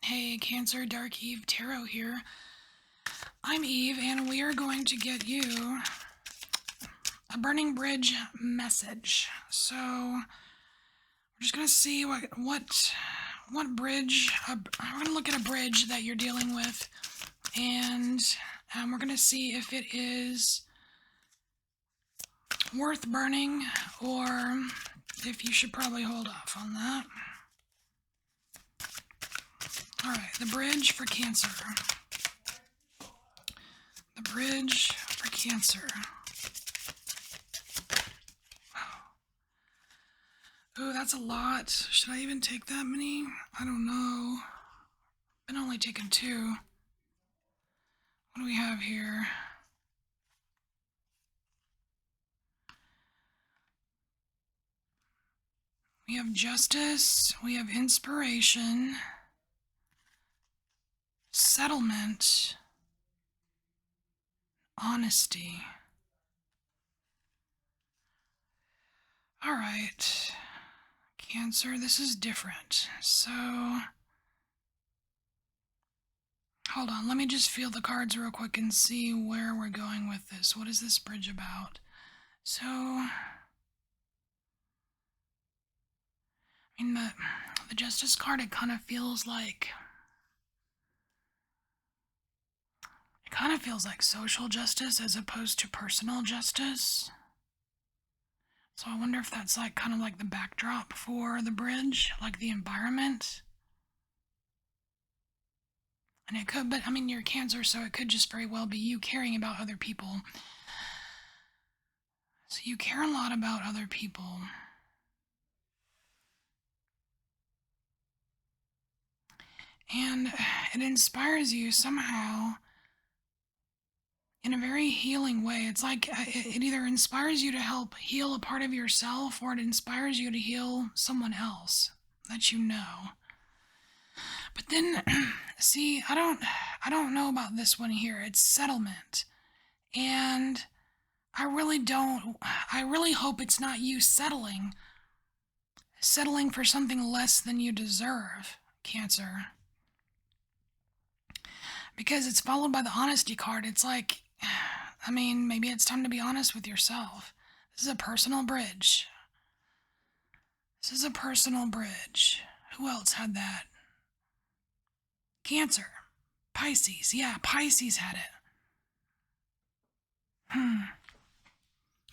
Hey, Cancer Dark Eve Tarot here. I'm Eve, and we are going to get you a Burning Bridge message. So we're just gonna see what bridge. We're gonna look at a bridge that you're dealing with, and we're gonna see if it is worth burning or if you should probably hold off on that. All right, the bridge for Cancer. The bridge for Cancer. Oh, that's a lot. Should I even take that many? I don't know. I've been only taking 2. What do we have here? We have justice. We have inspiration. Settlement. Honesty. All right. Cancer, this is different. So, hold on. Let me just feel the cards real quick and see where we're going with this. What is this bridge about? So, I mean, the Justice card, it kind of feels like social justice as opposed to personal justice. So I wonder if that's like kind of like the backdrop for the bridge, like the environment. And it could, but I mean, you're Cancer, so it could just very well be you caring about other people. So you care a lot about other people. And it inspires you somehow in a very healing way. It's like it either inspires you to help heal a part of yourself, or it inspires you to heal someone else that you know. But then, see, I don't know about this one here. It's settlement. And I really hope it's not you settling for something less than you deserve, Cancer. Because it's followed by the honesty card. It's like, I mean, maybe it's time to be honest with yourself. This is a personal bridge. This is a personal bridge. Who else had that? Cancer. Pisces. Yeah, Pisces had it.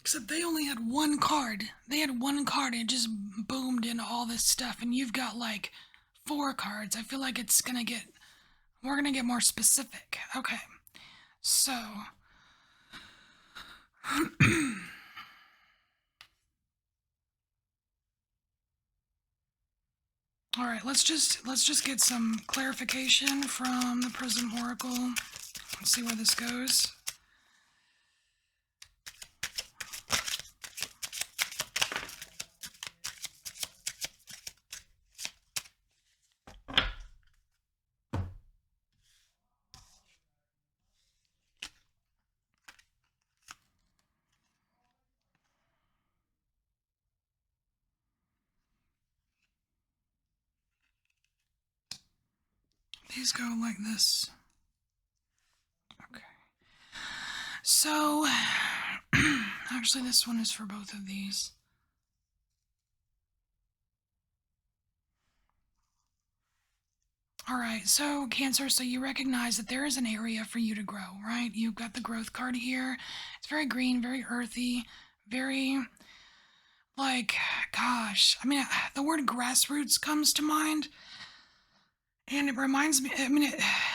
Except they only had one card. They had one card and it just boomed into all this stuff. And you've got like 4 cards. I feel like we're gonna get more specific. Okay. So. All right, let's just get some clarification from the Prism Oracle. Let's see where this goes. These go like this. Okay. So, actually this one is for both of these. All right, so Cancer, so you recognize that there is an area for you to grow, right? You've got the growth card here. It's very green, very earthy, very, like, gosh, I mean, the word grassroots comes to mind. And it reminds me, I mean,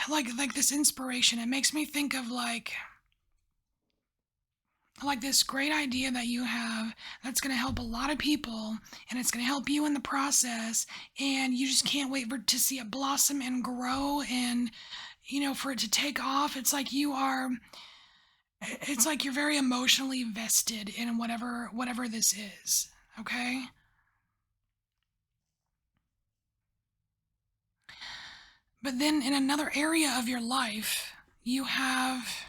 like this inspiration, it makes me think of like this great idea that you have that's going to help a lot of people, and it's going to help you in the process, and you just can't wait to see it blossom and grow, and for it to take off. It's like you're very emotionally vested in whatever this is. Okay. But then in another area of your life, you have,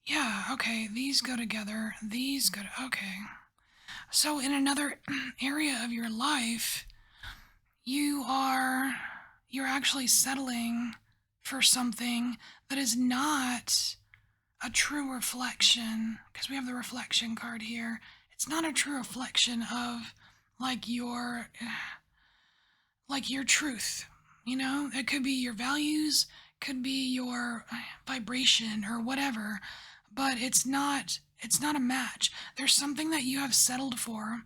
yeah, okay, these go together, okay. So in another area of your life, you are you're actually settling for something that is not a true reflection, because we have the reflection card here. It's not a true reflection of like your truth. It could be your values, could be your vibration or whatever, but it's not a match. There's something that you have settled for,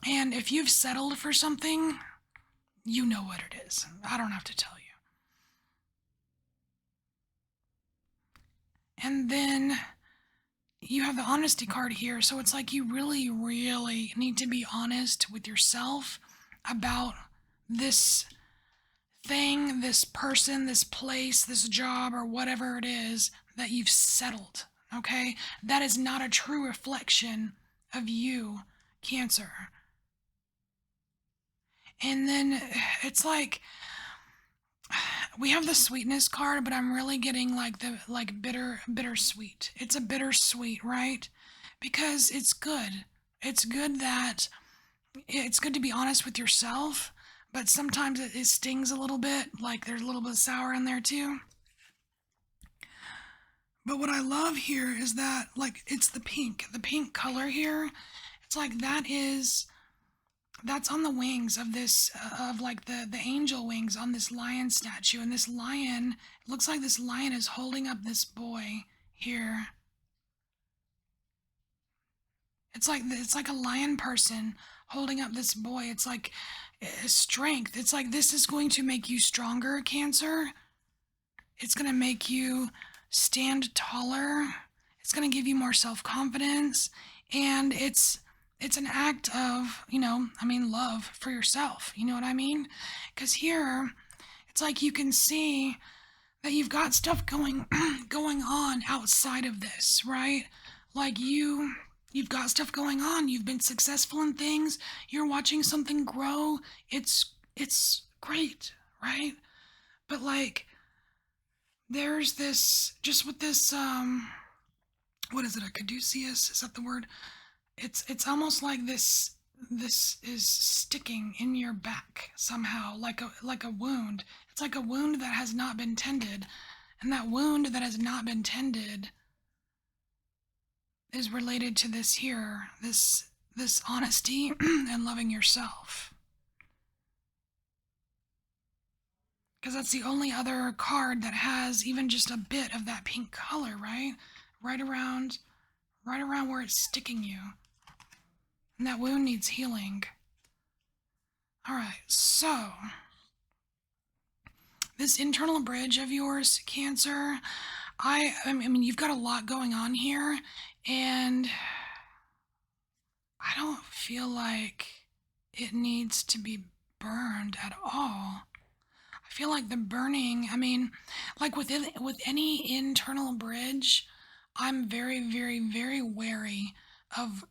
and if you've settled for something, you know what it is. I don't have to tell you. And then you have the honesty card here, so it's like you really, really need to be honest with yourself about this thing, this person, this place, this job, or whatever it is that you've settled. Okay? That is not a true reflection of you, Cancer. And then it's like we have the sweetness card, but I'm really getting like the bittersweet. It's a bittersweet, right? Because it's good. It's good that it's good to be honest with yourself, but sometimes it stings a little bit. Like there's a little bit of sour in there too. But what I love here is that like it's the pink color here. It's like that's on the wings of this of like the angel wings on this lion statue, and this lion, it looks like this lion is holding up this boy here. It's like a lion person holding up this boy. It's like strength. It's like this is going to make you stronger, Cancer. It's going to make you stand taller. It's going to give you more self-confidence, and it's an act of, love for yourself. You know what I mean? Because here, it's like you can see that you've got stuff going going on outside of this, right? Like you've got stuff going on. You've been successful in things. You're watching something grow. It's great, right? But like there's this just with this what is it? A caduceus? Is that the word? It's almost like this is sticking in your back somehow, like a wound. It's like a wound that has not been tended, and that wound that has not been tended is related to this here, this honesty and loving yourself. Because that's the only other card that has even just a bit of that pink color, right? Right around where it's sticking you. And that wound needs healing. Alright, so this internal bridge of yours, Cancer, I mean, you've got a lot going on here, and I don't feel like it needs to be burned at all. I feel like the burning, I mean, like with any internal bridge, I'm very, very, very wary of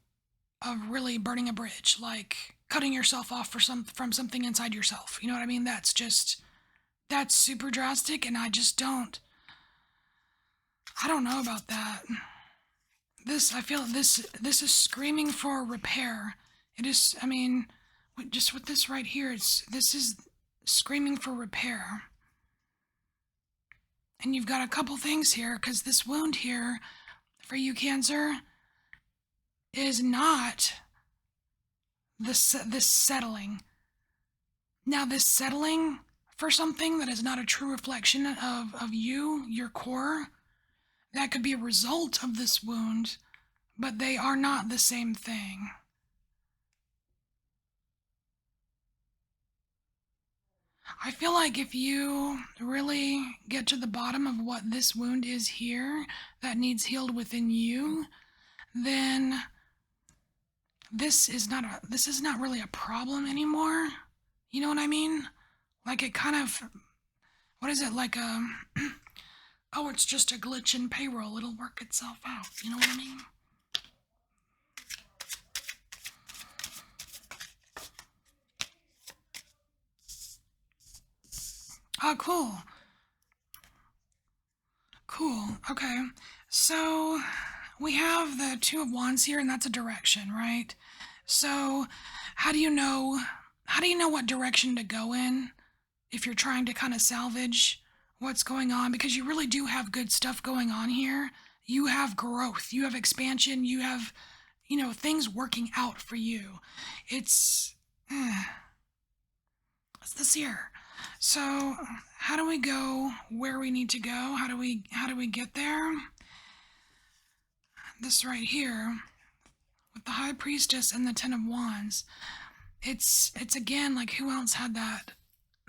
really burning a bridge, like cutting yourself off from something inside yourself. You know what I mean? That's super drastic, and I don't know about that. I feel this is screaming for repair. It is, I mean, just with this right here, this is screaming for repair. And you've got a couple things here, because this wound here for you, Cancer, is not this settling. Now, this settling for something that is not a true reflection of you, your core, that could be a result of this wound, but they are not the same thing. I feel like if you really get to the bottom of what this wound is here that needs healed within you, then this is not really a problem anymore. You know what I mean? Like it kind of, what is it, like oh, it's just a glitch in payroll. It'll work itself out. You know what I mean? Oh, cool. Cool. Okay. So we have the Two of Wands here, and that's a direction, right? So how do you know how do you know what direction to go in if you're trying to kind of salvage what's going on? Because you really do have good stuff going on here. You have growth, you have expansion, you have, things working out for you. It's, eh, it's this year. So, how do we go where we need to go? How do we get there? This right here with the High Priestess and the Ten of Wands. It's again like who else had that?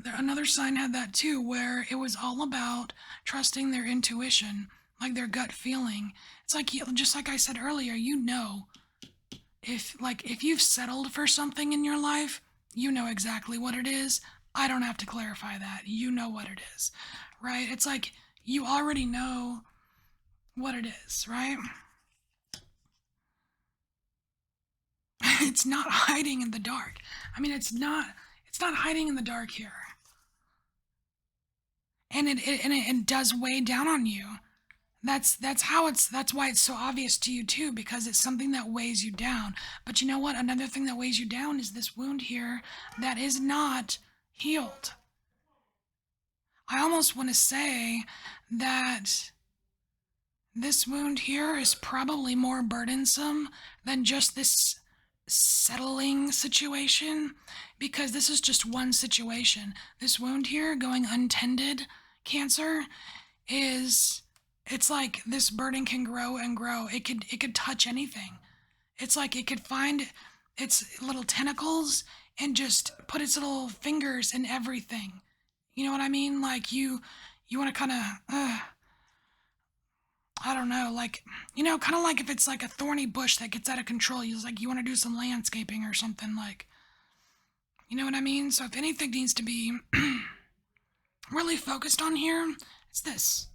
Another sign had that too, where it was all about trusting their intuition, like their gut feeling. It's like just like I said earlier, if you've settled for something in your life, you know exactly what it is. I don't have to clarify that. You know what it is, right? It's like you already know what it is, right? It's not hiding in the dark. I mean, it's not hiding in the dark here. And it does weigh down on you. That's why it's so obvious to you too, because it's something that weighs you down. But you know what? Another thing that weighs you down is this wound here that is not healed. I almost want to say that this wound here is probably more burdensome than just this settling situation, because this is just one situation. This wound here going untended, Cancer, is it's like this burden can grow and grow. It could touch anything. It's like it could find its little tentacles and just put its little fingers in everything. You know what I mean? Like you want to kind of I don't know, like, kind of like if it's like a thorny bush that gets out of control, you want to do some landscaping or something, like, you know what I mean? So if anything needs to be really focused on here, it's this.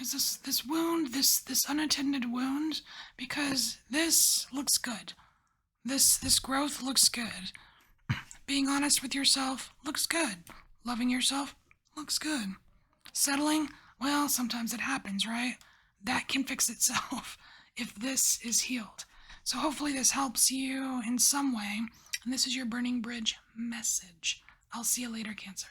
Is this wound, this unattended wound, because this looks good. This growth looks good. Being honest with yourself looks good. Loving yourself looks good. Settling, well, sometimes it happens, right? That can fix itself if this is healed. So hopefully this helps you in some way. And this is your Burning Bridge message. I'll see you later, Cancer.